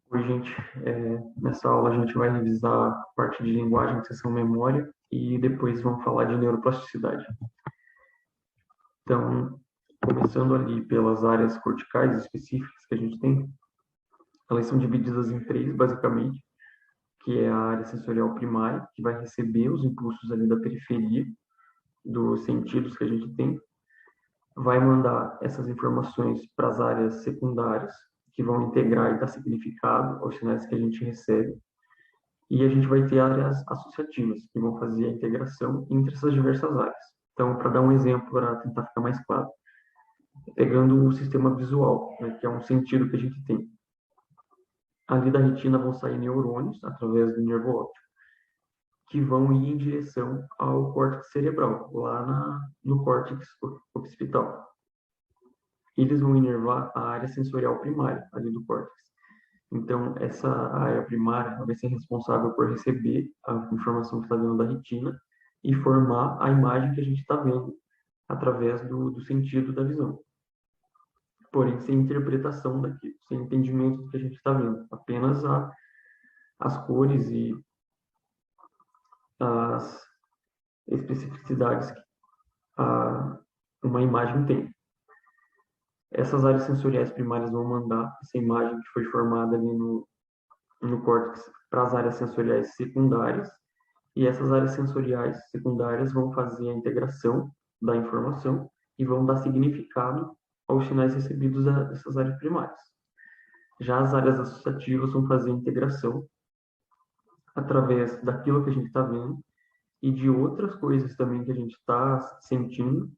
Oi, gente. Nessa aula a gente vai revisar a parte de linguagem, seção memória, e depois vamos falar de neuroplasticidade. Então, começando ali pelas áreas corticais específicas que a gente tem, elas são divididas em três, basicamente, que é a área sensorial primária, que vai receber os impulsos ali da periferia, dos sentidos que a gente tem, vai mandar essas informações para as áreas secundárias, que vão integrar e dar significado aos sinais que a gente recebe. E a gente vai ter áreas associativas, que vão fazer a integração entre essas diversas áreas. Então, para dar um exemplo, para tentar ficar mais claro, pegando o sistema visual, né, que é um sentido que a gente tem. Ali da retina vão sair neurônios, através do nervo óptico, que vão ir em direção ao córtex cerebral, lá no córtex occipital. Eles vão inervar a área sensorial primária, ali do córtex. Então, essa área primária vai ser responsável por receber a informação que está vindo da retina e formar a imagem que a gente está vendo através do sentido da visão. Porém, sem interpretação daquilo, sem entendimento do que a gente está vendo. Apenas as cores e as especificidades que uma imagem tem. Essas áreas sensoriais primárias vão mandar essa imagem que foi formada ali no córtex para as áreas sensoriais secundárias, e essas áreas sensoriais secundárias vão fazer a integração da informação e vão dar significado aos sinais recebidos dessas áreas primárias. Já as áreas associativas vão fazer a integração através daquilo que a gente está vendo e de outras coisas também que a gente está sentindo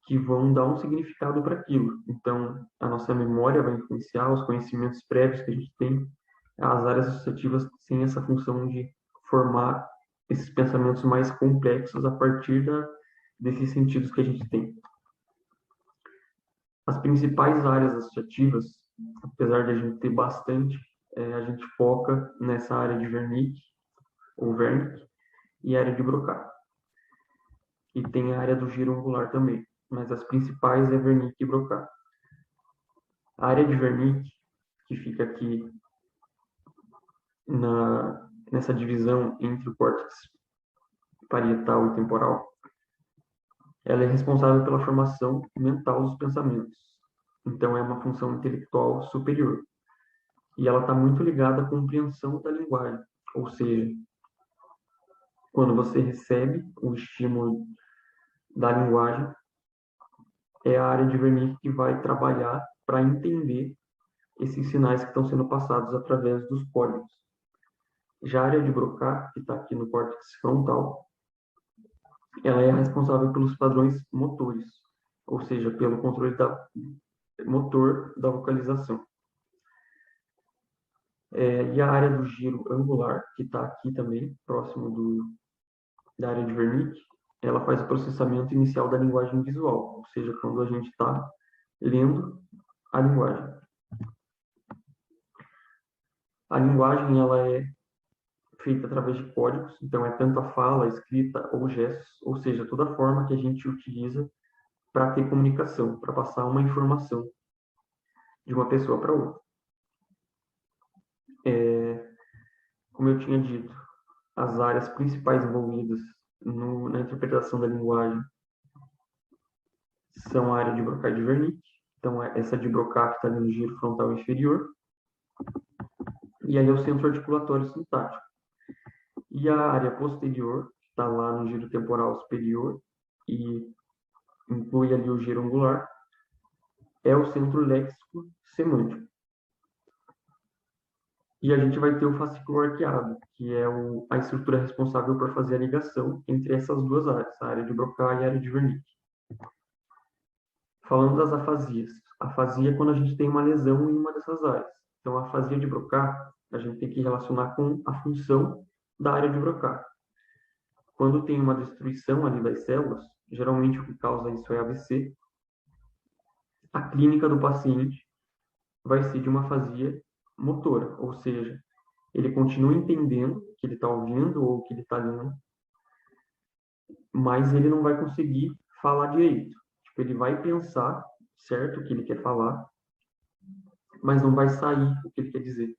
que vão dar um significado para aquilo. Então, a nossa memória vai influenciar os conhecimentos prévios que a gente tem. As áreas associativas têm essa função de formar esses pensamentos mais complexos a partir desses sentidos que a gente tem. As principais áreas associativas, apesar de a gente ter bastante, a gente foca nessa área de Wernicke, ou Wernicke, e a área de Broca. E tem a área do giro angular também, mas as principais é Wernicke e Broca. A área de Wernicke, que fica aqui nessa divisão entre o córtex parietal e temporal, ela é responsável pela formação mental dos pensamentos. Então, é uma função intelectual superior. E ela está muito ligada à compreensão da linguagem. Ou seja, quando você recebe o estímulo da linguagem, é a área de Wernicke que vai trabalhar para entender esses sinais que estão sendo passados através dos códigos. Já a área de Broca, que está aqui no córtex frontal, ela é responsável pelos padrões motores, ou seja, pelo controle motor da vocalização. E a área do giro angular, que está aqui também, próximo da área de Wernicke, ela faz o processamento inicial da linguagem visual, ou seja, quando a gente está lendo a linguagem. A linguagem ela é feita através de códigos, então é tanto a fala, a escrita ou gestos, ou seja, toda a forma que a gente utiliza para ter comunicação, para passar uma informação de uma pessoa para outra. Como eu tinha dito, as áreas principais envolvidas na interpretação da linguagem são a área de Broca e de Wernicke, então essa de Broca que está no giro frontal inferior, e aí é o centro articulatório sintático. E a área posterior, que está lá no giro temporal superior, e inclui ali o giro angular, é o centro léxico semântico. E a gente vai ter o fascículo arqueado, que é a estrutura responsável por fazer a ligação entre essas duas áreas, a área de Broca e a área de Wernicke. Falando das afasias. Afasia é quando a gente tem uma lesão em uma dessas áreas. Então, a afasia de Broca, a gente tem que relacionar com a função da área de Broca. Quando tem uma destruição ali das células, geralmente o que causa isso é AVC, a clínica do paciente vai ser de uma afasia motora, ou seja, ele continua entendendo o que ele está ouvindo ou o que ele está lendo, mas ele não vai conseguir falar direito. Tipo, ele vai pensar certo o que ele quer falar, mas não vai sair o que ele quer dizer.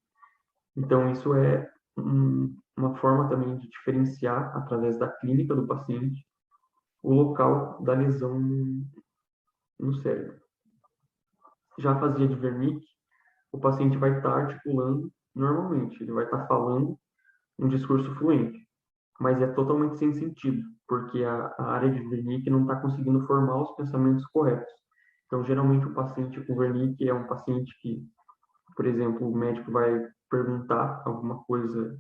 Então, isso é uma forma também de diferenciar, através da clínica do paciente, o local da lesão no cérebro. Já a afasia de Wernicke, o paciente vai estar articulando normalmente, ele vai estar falando um discurso fluente, mas é totalmente sem sentido, porque a área de Wernicke não está conseguindo formar os pensamentos corretos. Então, geralmente, o paciente com Wernicke é um paciente que, por exemplo, o médico vai perguntar alguma coisa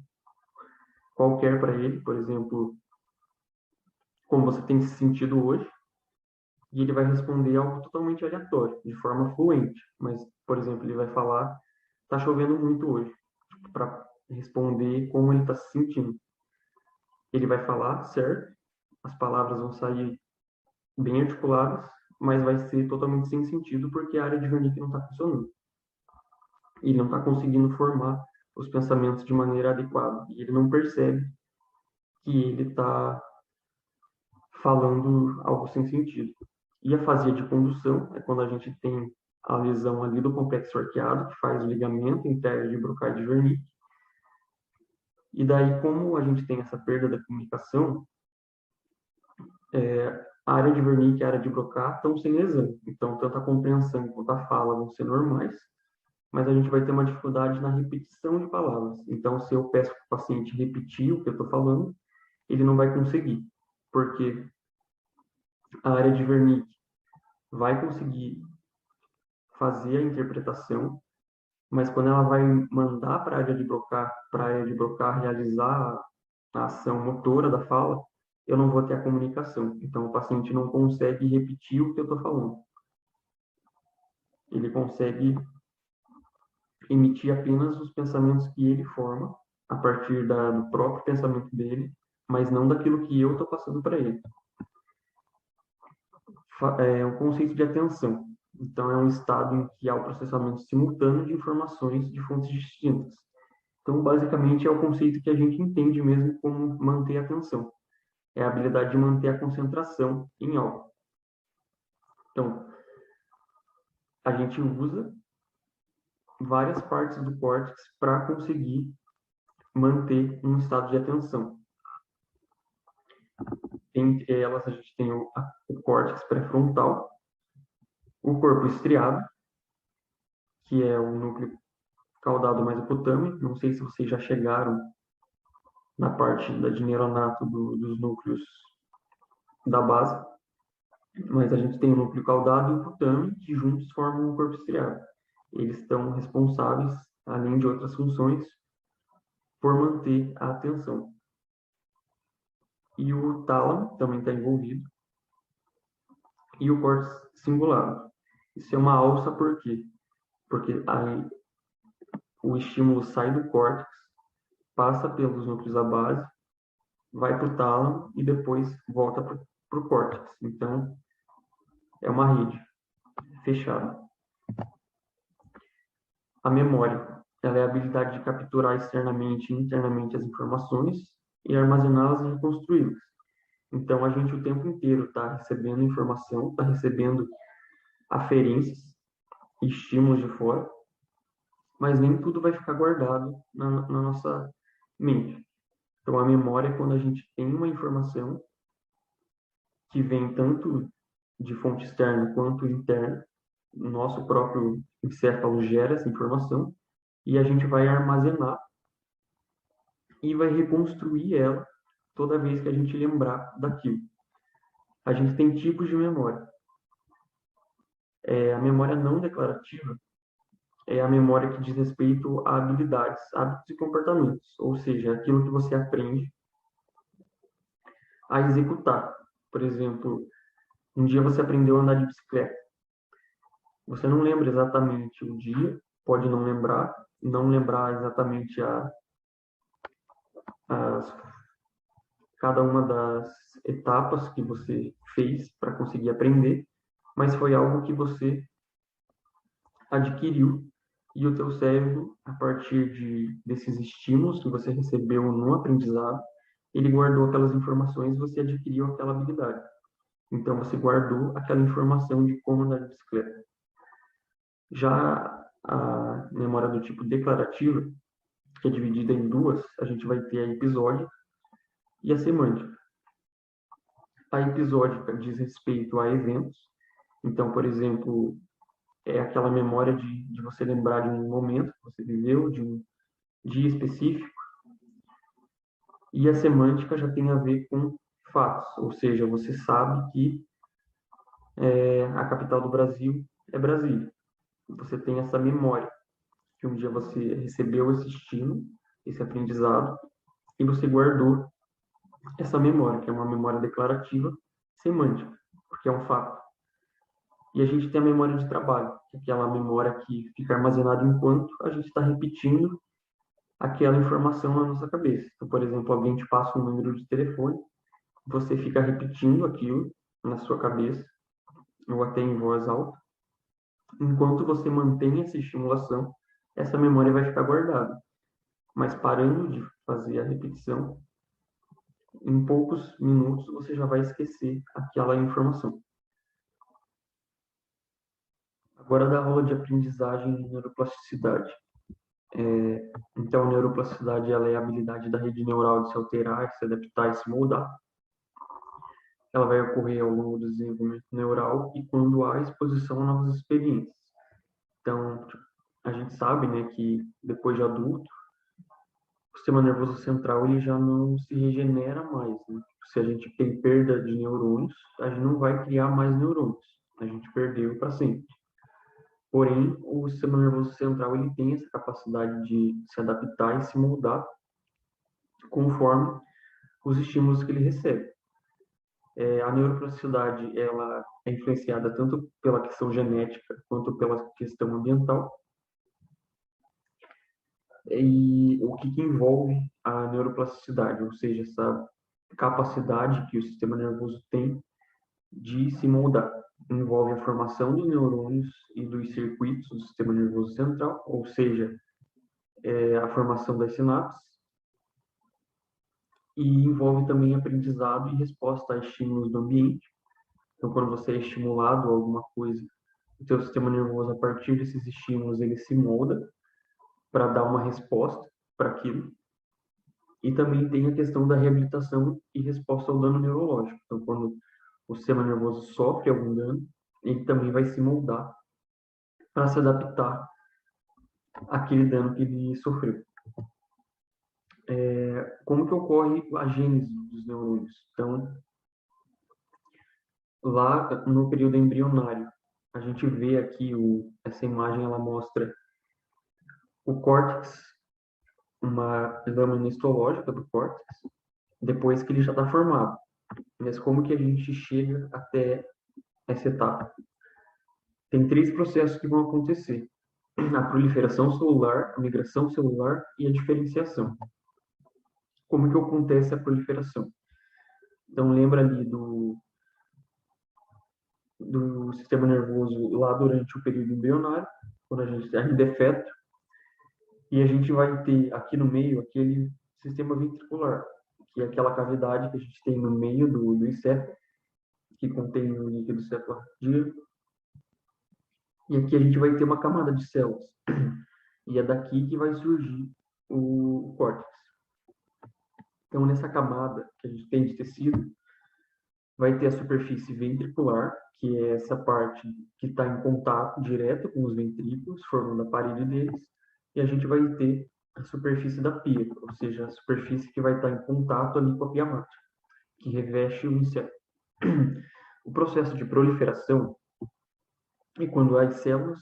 qualquer para ele, por exemplo, como você tem se sentido hoje, e ele vai responder algo totalmente aleatório, de forma fluente. Mas, por exemplo, ele vai falar, está chovendo muito hoje, para responder como ele está se sentindo. Ele vai falar certo, as palavras vão sair bem articuladas, mas vai ser totalmente sem sentido porque a área de Wernicke não está funcionando. Ele não está conseguindo formar os pensamentos de maneira adequada. E ele não percebe que ele está falando algo sem sentido. E a afasia de condução é quando a gente tem a lesão ali do complexo arqueado, que faz o ligamento interno de Broca e de Wernicke. E daí, como a gente tem essa perda da comunicação, a área de Wernicke e a área de Broca estão sem lesão. Então, tanto a compreensão quanto a fala vão ser normais, mas a gente vai ter uma dificuldade na repetição de palavras. Então, se eu peço para o paciente repetir o que eu estou falando, ele não vai conseguir, porque a área de Wernicke vai conseguir fazer a interpretação, mas quando ela vai mandar para a área de Broca realizar a ação motora da fala, eu não vou ter a comunicação. Então, o paciente não consegue repetir o que eu estou falando. Ele consegue emitir apenas os pensamentos que ele forma a partir do próprio pensamento dele, mas não daquilo que eu estou passando para ele. É o conceito de atenção. Então, é um estado em que há o processamento simultâneo de informações de fontes distintas. Então, basicamente, é o conceito que a gente entende mesmo como manter a atenção. É a habilidade de manter a concentração em algo. Então, a gente usa várias partes do córtex para conseguir manter um estado de atenção. Entre elas, a gente tem o córtex pré-frontal, o corpo estriado, que é o núcleo caudado mais hipotâmico. Não sei se vocês já chegaram na parte de neuronato dos núcleos da base, mas a gente tem o núcleo caudado e o hipotâmico, que juntos formam o corpo estriado. Eles estão responsáveis, além de outras funções, por manter a atenção. E o tálamo também está envolvido, e o córtex cingulado. Isso é uma alça por quê? Porque aí o estímulo sai do córtex, passa pelos núcleos da base, vai para o tálamo e depois volta para o córtex. Então, é uma rede fechada. A memória, ela é a habilidade de capturar externamente e internamente as informações e armazená-las e reconstruí-las. Então, a gente o tempo inteiro está recebendo informação, está recebendo aferências, estímulos de fora, mas nem tudo vai ficar guardado na nossa mente. Então, a memória é quando a gente tem uma informação que vem tanto de fonte externa quanto interna, o nosso próprio encéfalo gera essa informação e a gente vai armazenar e vai reconstruir ela toda vez que a gente lembrar daquilo. A gente tem tipos de memória. A memória não declarativa é a memória que diz respeito a habilidades, hábitos e comportamentos, ou seja, aquilo que você aprende a executar. Por exemplo, um dia você aprendeu a andar de bicicleta. Você não lembra exatamente o dia, pode não lembrar exatamente cada uma das etapas que você fez para conseguir aprender, mas foi algo que você adquiriu e o teu cérebro, a partir desses estímulos que você recebeu no aprendizado, ele guardou aquelas informações e você adquiriu aquela habilidade. Então, você guardou aquela informação de como andar de bicicleta. Já a memória do tipo declarativa que é dividida em duas, a gente vai ter a episódica e a semântica. A episódica diz respeito a eventos. Então, por exemplo, é aquela memória de você lembrar de um momento que você viveu, de um dia específico. E a semântica já tem a ver com fatos, ou seja, você sabe que a capital do Brasil é Brasília. Você tem essa memória, que um dia você recebeu esse estímulo, esse aprendizado, e você guardou essa memória, que é uma memória declarativa semântica, porque é um fato. E a gente tem a memória de trabalho, que é aquela memória que fica armazenada enquanto a gente está repetindo aquela informação na nossa cabeça. Então, por exemplo, alguém te passa um número de telefone, você fica repetindo aquilo na sua cabeça, ou até em voz alta. Enquanto você mantém essa estimulação, essa memória vai ficar guardada. Mas parando de fazer a repetição, em poucos minutos você já vai esquecer aquela informação. Agora da aula de aprendizagem e neuroplasticidade. Então, a neuroplasticidade ela é a habilidade da rede neural de se alterar, se adaptar e se moldar. Ela vai ocorrer ao longo do desenvolvimento neural e quando há exposição a novas experiências. Então, a gente sabe, né, que depois de adulto, o sistema nervoso central ele já não se regenera mais, né? Se a gente tem perda de neurônios, a gente não vai criar mais neurônios. A gente perdeu para sempre. Porém, o sistema nervoso central ele tem essa capacidade de se adaptar e se moldar conforme os estímulos que ele recebe. A neuroplasticidade ela é influenciada tanto pela questão genética quanto pela questão ambiental. E o que envolve a neuroplasticidade, ou seja, essa capacidade que o sistema nervoso tem de se moldar. Envolve a formação dos neurônios e dos circuitos do sistema nervoso central, ou seja, a formação das sinapses, e envolve também aprendizado e resposta a estímulos do ambiente. Então, quando você é estimulado a alguma coisa, o seu sistema nervoso, a partir desses estímulos, ele se molda para dar uma resposta para aquilo. E também tem a questão da reabilitação e resposta ao dano neurológico. Então, quando o sistema nervoso sofre algum dano, ele também vai se moldar para se adaptar àquele dano que ele sofreu. Como que ocorre a gênese dos neurônios? Então, lá no período embrionário, a gente vê aqui essa imagem, ela mostra o córtex, uma lâmina histológica do córtex, depois que ele já está formado. Mas como que a gente chega até essa etapa? Tem três processos que vão acontecer: a proliferação celular, a migração celular e a diferenciação. Como que acontece a proliferação? Então, lembra ali do sistema nervoso lá durante o período embrionário, quando a gente ainda é feto, e a gente vai ter aqui no meio aquele sistema ventricular, que é aquela cavidade que a gente tem no meio do encéfalo, que contém o líquido cefalorraquídeo. E aqui a gente vai ter uma camada de células. E é daqui que vai surgir o córtex. Então, nessa camada que a gente tem de tecido, vai ter a superfície ventricular, que é essa parte que está em contato direto com os ventrículos, formando a parede deles, e a gente vai ter a superfície da pia, ou seja, a superfície que vai estar em contato ali com a pia mática, que reveste o inseto. O processo de proliferação é quando as células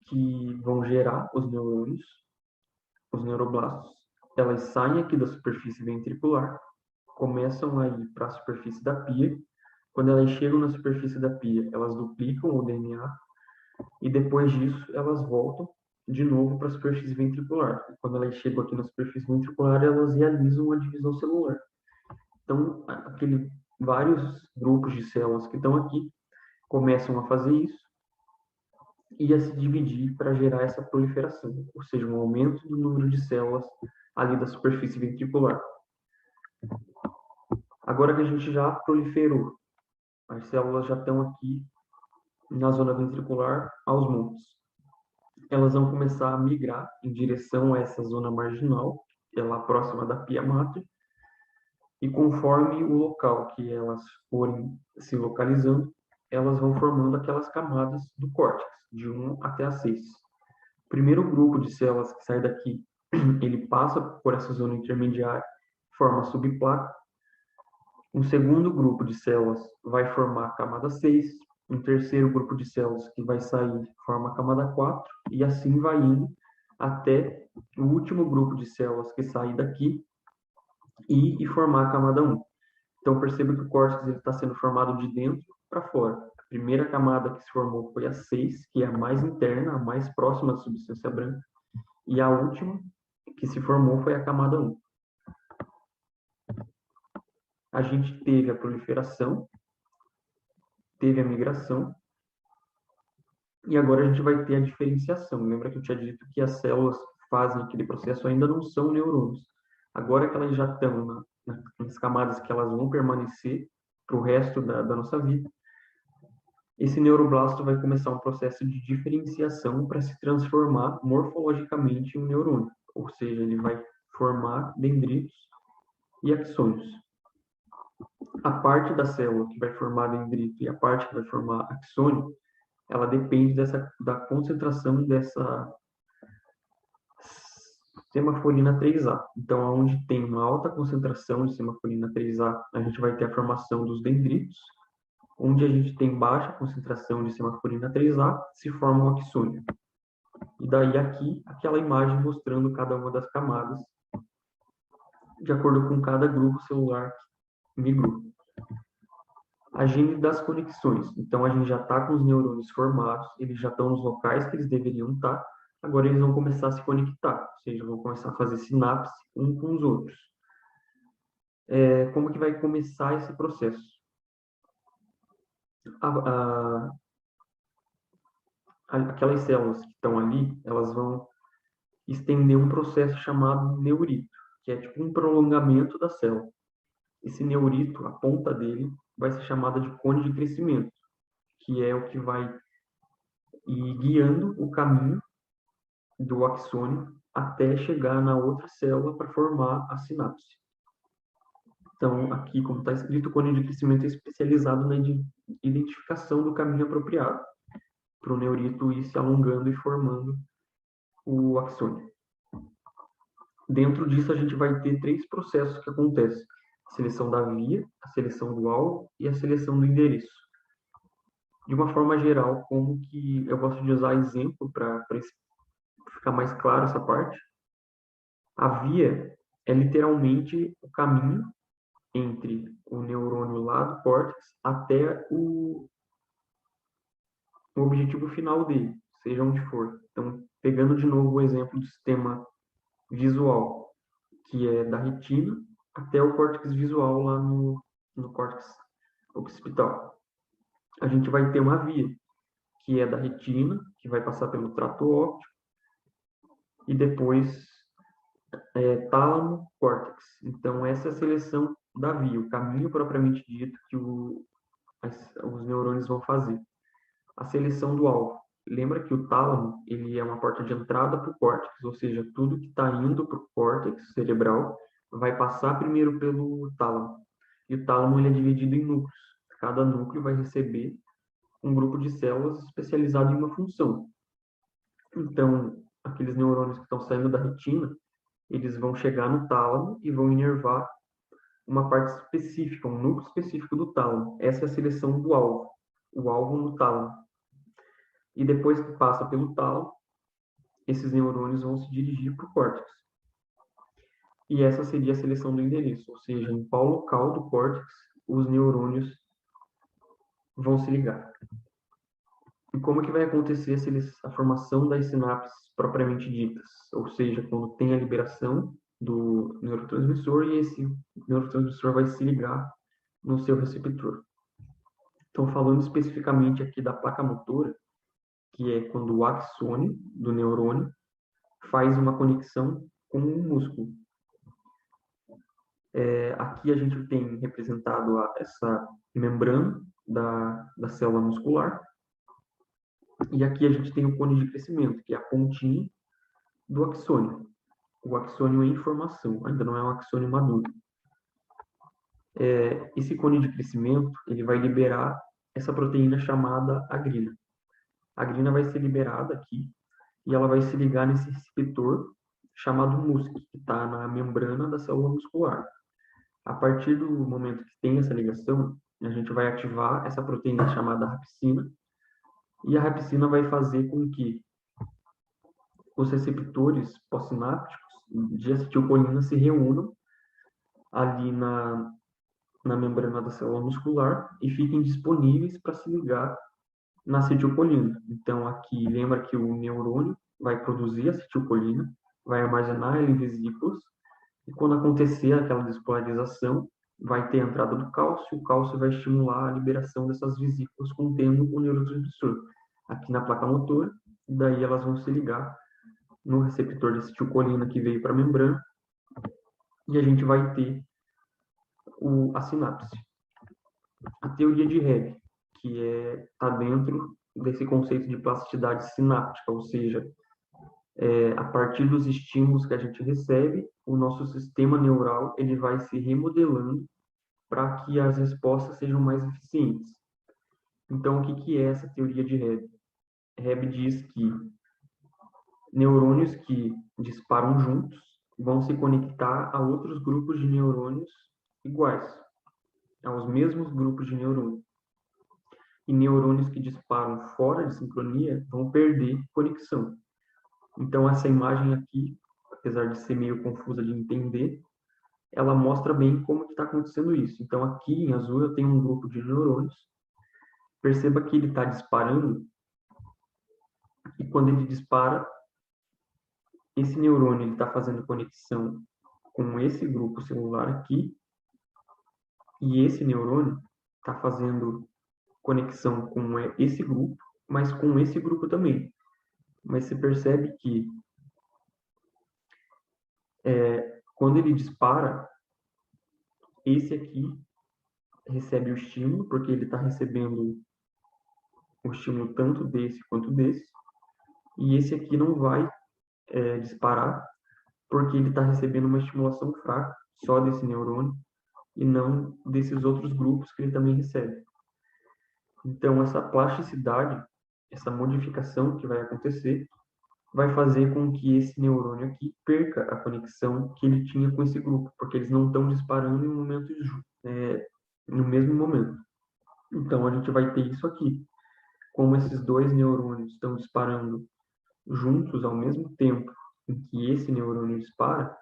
que vão gerar os neurônios, os neuroblastos, elas saem aqui da superfície ventricular, começam a ir para a superfície da pia. Quando elas chegam na superfície da pia, elas duplicam o DNA e depois disso elas voltam de novo para a superfície ventricular. Quando elas chegam aqui na superfície ventricular, elas realizam a divisão celular. Então, vários grupos de células que estão aqui começam a fazer isso e a se dividir para gerar essa proliferação, ou seja, um aumento do número de células ali da superfície ventricular. Agora que a gente já proliferou, as células já estão aqui na zona ventricular aos montes. elas vão começar a migrar em direção a essa zona marginal, que é lá próxima da pia máter, e conforme o local que elas forem se localizando, elas vão formando aquelas camadas do córtex, de 1 até a 6. O primeiro grupo de células que sai daqui, ele passa por essa zona intermediária, forma a subplaca. Um segundo grupo de células vai formar a camada 6. Um terceiro grupo de células que vai sair forma a camada 4. E assim vai indo até o último grupo de células que sair daqui e formar a camada 1. Então, perceba que o córtex está sendo formado de dentro para fora. A primeira camada que se formou foi a 6, que é a mais interna, a mais próxima da substância branca. E a última que se formou foi a camada 1. A gente teve a proliferação, teve a migração, e agora a gente vai ter a diferenciação. Lembra que eu tinha dito que as células que fazem aquele processo ainda não são neurônios. Agora que elas já estão nas camadas que elas vão permanecer para o resto da nossa vida, esse neuroblasto vai começar um processo de diferenciação para se transformar morfologicamente em um neurônio. Ou seja, ele vai formar dendritos e axônios. A parte da célula que vai formar dendrito e a parte que vai formar axônio, ela depende da concentração dessa semaforina 3A. Então, onde tem uma alta concentração de semaforina 3A, a gente vai ter a formação dos dendritos. Onde a gente tem baixa concentração de semaforina 3A, se forma um axônio. E daí aqui, aquela imagem mostrando cada uma das camadas, de acordo com cada grupo celular que migrou. A gênese das conexões. Então, a gente já está com os neurônios formados, eles já estão nos locais que eles deveriam estar, agora eles vão começar a se conectar, ou seja, vão começar a fazer sinapse um com os outros. Como que vai começar esse processo? Aquelas células que estão ali, elas vão estender um processo chamado neurito, que é tipo um prolongamento da célula. Esse neurito, a ponta dele, vai ser chamada de cone de crescimento, que é o que vai ir guiando o caminho do axônio até chegar na outra célula para formar a sinapse. Então, aqui, como está escrito, o cone de crescimento é especializado na identificação do caminho apropriado para o neurito ir se alongando e formando o axônio. Dentro disso, a gente vai ter 3 processos que acontecem: a seleção da via, a seleção do alvo e a seleção do endereço. De uma forma geral, como que eu gosto de usar exemplo para ficar mais claro essa parte. A via é literalmente o caminho entre o neurônio lá do córtex até o objetivo final dele, seja onde for. Então, pegando de novo o exemplo do sistema visual, que é da retina até o córtex visual lá no córtex occipital. A gente vai ter uma via, que é da retina, que vai passar pelo trato óptico, e depois tálamo, córtex. Então, essa é a seleção da via, o caminho propriamente dito que os neurônios vão fazer. A seleção do alvo. Lembra que o tálamo ele é uma porta de entrada para o córtex, ou seja, tudo que está indo para o córtex cerebral vai passar primeiro pelo tálamo. E o tálamo ele é dividido em núcleos. Cada núcleo vai receber um grupo de células especializado em uma função. Então, aqueles neurônios que estão saindo da retina, eles vão chegar no tálamo e vão inervar uma parte específica, um núcleo específico do tálamo. Essa é a seleção do alvo, o alvo no tálamo. E depois que passa pelo tálamo, esses neurônios vão se dirigir para o córtex. E essa seria a seleção do endereço, ou seja, em qual local do córtex os neurônios vão se ligar. E como que vai acontecer a formação das sinapses propriamente ditas? Ou seja, quando tem a liberação do neurotransmissor e esse neurotransmissor vai se ligar no seu receptor. Então, falando especificamente aqui da placa motora, que é quando o axônio do neurônio faz uma conexão com o músculo. Aqui a gente tem representado essa membrana da célula muscular. E aqui a gente tem o cone de crescimento, que é a pontinha do axônio. O axônio é informação, ainda não é um axônio maduro. Esse cone de crescimento, ele vai liberar essa proteína chamada agrina. A agrina vai ser liberada aqui e ela vai se ligar nesse receptor chamado MUSC, que está na membrana da célula muscular. A partir do momento que tem essa ligação, a gente vai ativar essa proteína chamada rapsina, e a rapsina vai fazer com que os receptores pós-sinápticos de acetilcolina se reúnam ali na membrana da célula muscular e fiquem disponíveis para se ligar na acetilcolina. Então, aqui, lembra que o neurônio vai produzir acetilcolina, vai armazenar ela em vesículas, e quando acontecer aquela despolarização, vai ter a entrada do cálcio, o cálcio vai estimular a liberação dessas vesículas contendo o neurotransmissor aqui na placa motora, daí elas vão se ligar no receptor de acetilcolina que veio para a membrana, e a gente vai ter a sinapse. A teoria de Hebb, que está dentro desse conceito de plasticidade sináptica, ou seja, a partir dos estímulos que a gente recebe, o nosso sistema neural ele vai se remodelando para que as respostas sejam mais eficientes. Então, o que é essa teoria de Hebb? Hebb diz que neurônios que disparam juntos vão se conectar a outros grupos de neurônios iguais, aos mesmos grupos de neurônios. E neurônios que disparam fora de sincronia vão perder conexão. Então, essa imagem aqui, apesar de ser meio confusa de entender, ela mostra bem como está acontecendo isso. Então, aqui em azul eu tenho um grupo de neurônios. Perceba que ele está disparando e quando ele dispara, esse neurônio está fazendo conexão com esse grupo celular aqui e esse neurônio está fazendo conexão com esse grupo, mas com esse grupo também. Mas você percebe que quando ele dispara, esse aqui recebe o estímulo, porque ele está recebendo o estímulo tanto desse quanto desse, e esse aqui não vai disparar, porque ele está recebendo uma estimulação fraca, só desse neurônio, e não desses outros grupos que ele também recebe. Então, essa plasticidade, essa modificação que vai acontecer, vai fazer com que esse neurônio aqui perca a conexão que ele tinha com esse grupo, porque eles não estão disparando no mesmo momento. Então, a gente vai ter isso aqui. Como esses dois neurônios estão disparando juntos ao mesmo tempo em que esse neurônio dispara,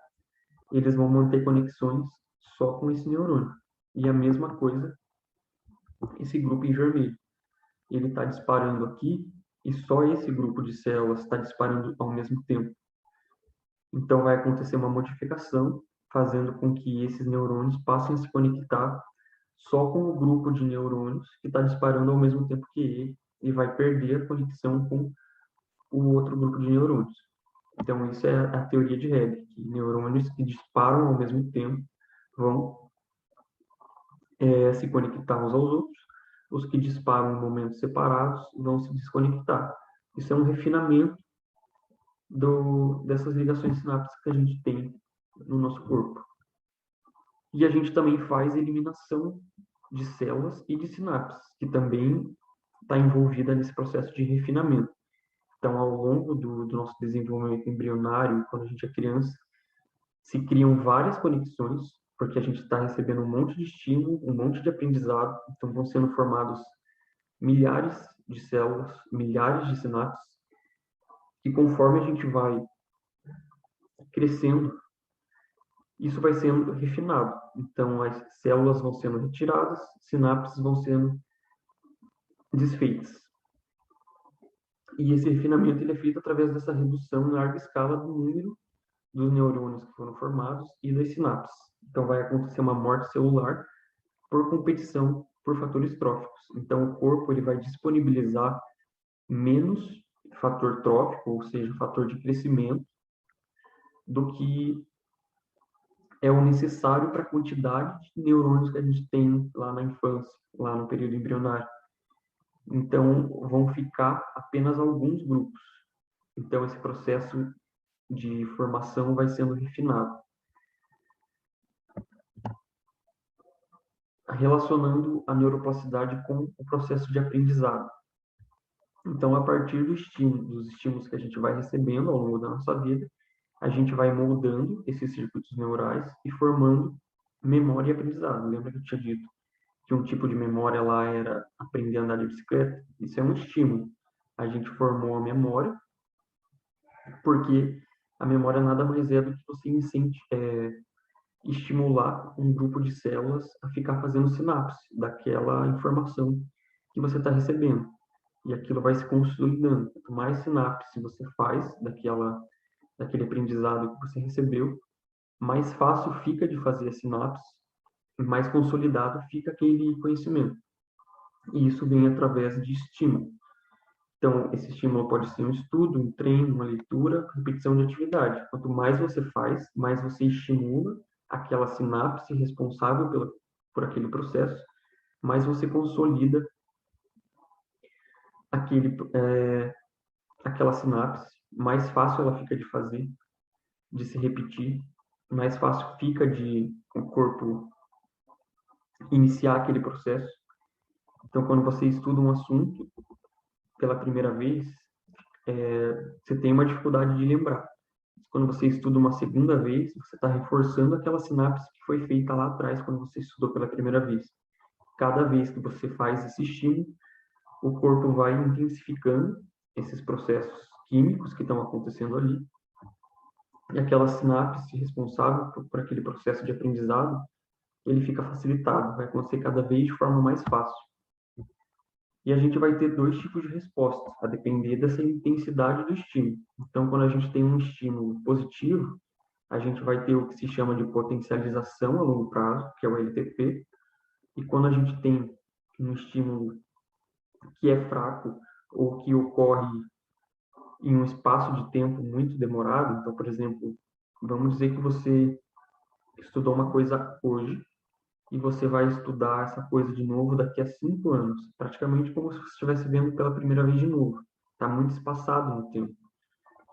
eles vão manter conexões só com esse neurônio. E a mesma coisa, esse grupo em vermelho. Ele está disparando aqui e só esse grupo de células está disparando ao mesmo tempo. Então, vai acontecer uma modificação, fazendo com que esses neurônios passem a se conectar só com o grupo de neurônios que está disparando ao mesmo tempo que ele e vai perder a conexão com o outro grupo de neurônios. Então, isso é a teoria de Hebb, que neurônios que disparam ao mesmo tempo vão se conectar uns aos outros, os que disparam em momentos separados vão se desconectar. Isso é um refinamento dessas ligações sinápticas que a gente tem no nosso corpo. E a gente também faz eliminação de células e de sinapses, que também está envolvida nesse processo de refinamento. Então, ao longo do nosso desenvolvimento embrionário, quando a gente é criança, se criam várias conexões, porque a gente está recebendo um monte de estímulo, um monte de aprendizado, então vão sendo formados milhares de células, milhares de sinapses, e conforme a gente vai crescendo, isso vai sendo refinado. Então, as células vão sendo retiradas, sinapses vão sendo desfeitas. E esse refinamento ele é feito através dessa redução em larga escala do número dos neurônios que foram formados e das sinapses. Então, vai acontecer uma morte celular por competição por fatores tróficos. Então, o corpo ele vai disponibilizar menos fator trófico, ou seja, fator de crescimento, do que é o necessário para a quantidade de neurônios que a gente tem lá na infância, lá no período embrionário. Então, vão ficar apenas alguns grupos. Então, esse processo de formação vai sendo refinado. Relacionando a neuroplasticidade com o processo de aprendizado. Então, a partir dos estímulos que a gente vai recebendo ao longo da nossa vida, a gente vai moldando esses circuitos neurais e formando memória e aprendizado. Lembra que eu tinha dito que um tipo de memória lá era aprender a andar de bicicleta? Isso é um estímulo. A gente formou a memória, porque a memória nada mais é do que você estimular um grupo de células a ficar fazendo sinapse daquela informação que você está recebendo. E aquilo vai se consolidando. Quanto mais sinapse você faz daquele aprendizado que você recebeu, mais fácil fica de fazer a sinapse, mais consolidado fica aquele conhecimento. E isso vem através de estímulo. Então, esse estímulo pode ser um estudo, um treino, uma leitura, repetição de atividade. Quanto mais você faz, mais você estimula aquela sinapse responsável por aquele processo, mais você consolida aquela sinapse, mais fácil ela fica de fazer, de se repetir, mais fácil fica de o corpo iniciar aquele processo. Então, quando você estuda um assunto pela primeira vez, você tem uma dificuldade de lembrar. Quando você estuda uma segunda vez, você está reforçando aquela sinapse que foi feita lá atrás, quando você estudou pela primeira vez. Cada vez que você faz esse estímulo, o corpo vai intensificando esses processos químicos que estão acontecendo ali. E aquela sinapse responsável por aquele processo de aprendizado, ele fica facilitado, vai acontecer cada vez de forma mais fácil. E a gente vai ter dois tipos de respostas, a depender dessa intensidade do estímulo. Então, quando a gente tem um estímulo positivo, a gente vai ter o que se chama de potencialização a longo prazo, que é o LTP. E quando a gente tem um estímulo que é fraco ou que ocorre em um espaço de tempo muito demorado, então, por exemplo, vamos dizer que você estudou uma coisa hoje e você vai estudar essa coisa de novo daqui a 5 anos, praticamente como se você estivesse vendo pela primeira vez de novo. Está muito espaçado no tempo.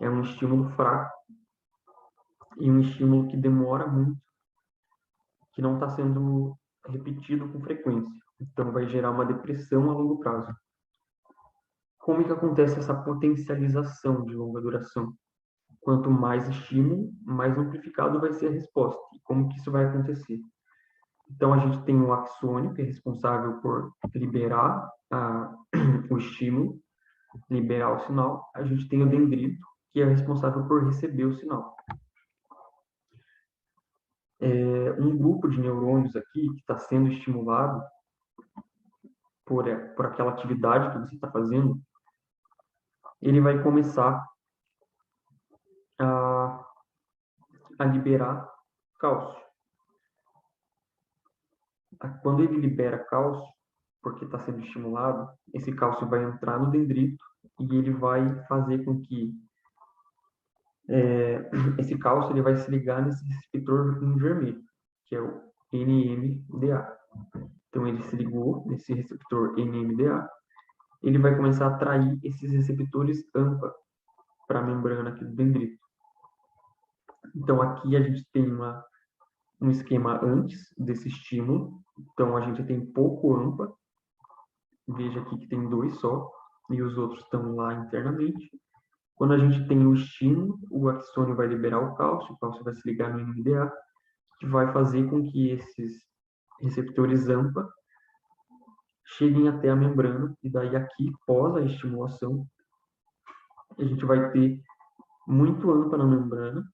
É um estímulo fraco e um estímulo que demora muito, que não está sendo repetido com frequência. Então, vai gerar uma depressão a longo prazo. Como é que acontece essa potencialização de longa duração? Quanto mais estímulo, mais amplificado vai ser a resposta. E como que isso vai acontecer? Então, a gente tem o axônio, que é responsável por liberar o estímulo, liberar o sinal. A gente tem o dendrito, que é responsável por receber o sinal. Um grupo de neurônios aqui que está sendo estimulado por aquela atividade que você está fazendo, ele vai começar a, a liberar cálcio. Quando ele libera cálcio, porque está sendo estimulado, esse cálcio vai entrar no dendrito e ele vai fazer com que esse cálcio ele vai se ligar nesse receptor em vermelho, que é o NMDA. Então, ele se ligou nesse receptor NMDA, ele vai começar a atrair esses receptores AMPA para a membrana aqui do dendrito. Então, aqui a gente tem um esquema antes desse estímulo. Então, a gente tem pouco AMPA. Veja aqui que tem 2 só, e os outros estão lá internamente. Quando a gente tem o estímulo, o axônio vai liberar o cálcio vai se ligar no NMDA, que vai fazer com que esses receptores AMPA cheguem até a membrana, e daí aqui, pós a estimulação, a gente vai ter muito AMPA na membrana,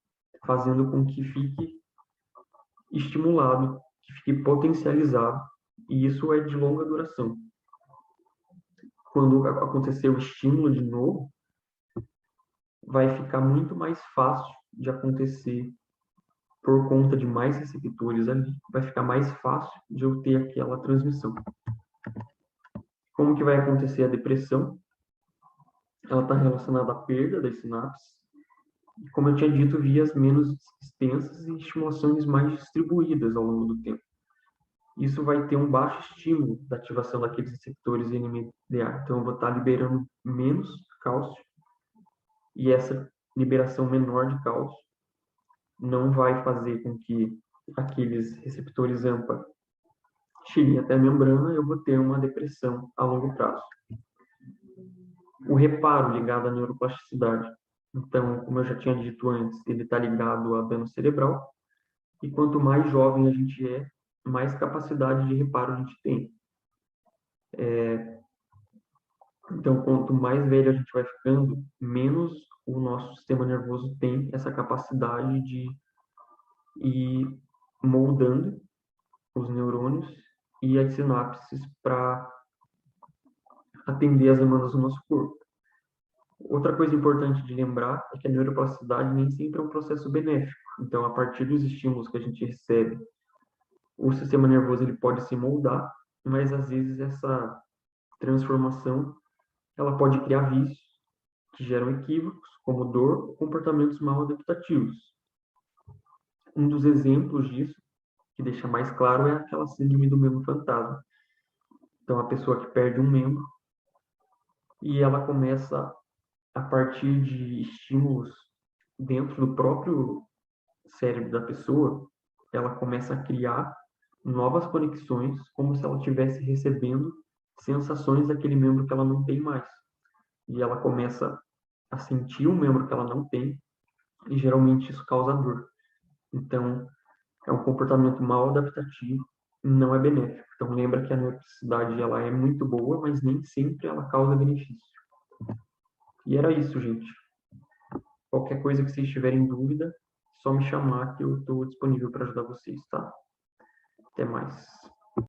fazendo com que fique estimulado, que fique potencializado, e isso é de longa duração. Quando acontecer o estímulo de novo, vai ficar muito mais fácil de acontecer por conta de mais receptores ali, vai ficar mais fácil de eu ter aquela transmissão. Como que vai acontecer a depressão? Ela está relacionada à perda das sinapses, e como eu tinha dito, vias menos extensas e estimulações mais distribuídas ao longo do tempo. isso vai ter um baixo estímulo da ativação daqueles receptores NMDA. Então, eu vou estar liberando menos cálcio e essa liberação menor de cálcio não vai fazer com que aqueles receptores AMPA cheguem até a membrana e eu vou ter uma depressão a longo prazo. O reparo ligado à neuroplasticidade. Então, como eu já tinha dito antes, ele está ligado a dano cerebral e quanto mais jovem a gente é, mais capacidade de reparo a gente tem. Então, quanto mais velho a gente vai ficando, menos o nosso sistema nervoso tem essa capacidade de ir moldando os neurônios e as sinapses para atender as demandas do nosso corpo. Outra coisa importante de lembrar é que a neuroplasticidade nem sempre é um processo benéfico. Então, a partir dos estímulos que a gente recebe, o sistema nervoso ele pode se moldar, mas às vezes essa transformação ela pode criar vícios que geram equívocos, como dor ou comportamentos mal adaptativos. Um dos exemplos disso, que deixa mais claro, é aquela síndrome do membro fantasma. Então, a pessoa que perde um membro e ela começa, a partir de estímulos dentro do próprio cérebro da pessoa, ela começa a criar novas conexões, como se ela estivesse recebendo sensações daquele membro que ela não tem mais. E ela começa a sentir um membro que ela não tem, e geralmente isso causa dor. Então, é um comportamento mal adaptativo, não é benéfico. Então, lembra que a neuroplasticidade ela é muito boa, mas nem sempre ela causa benefício. E era isso, gente. Qualquer coisa que vocês tiverem dúvida, só me chamar que eu estou disponível para ajudar vocês, tá? Até mais.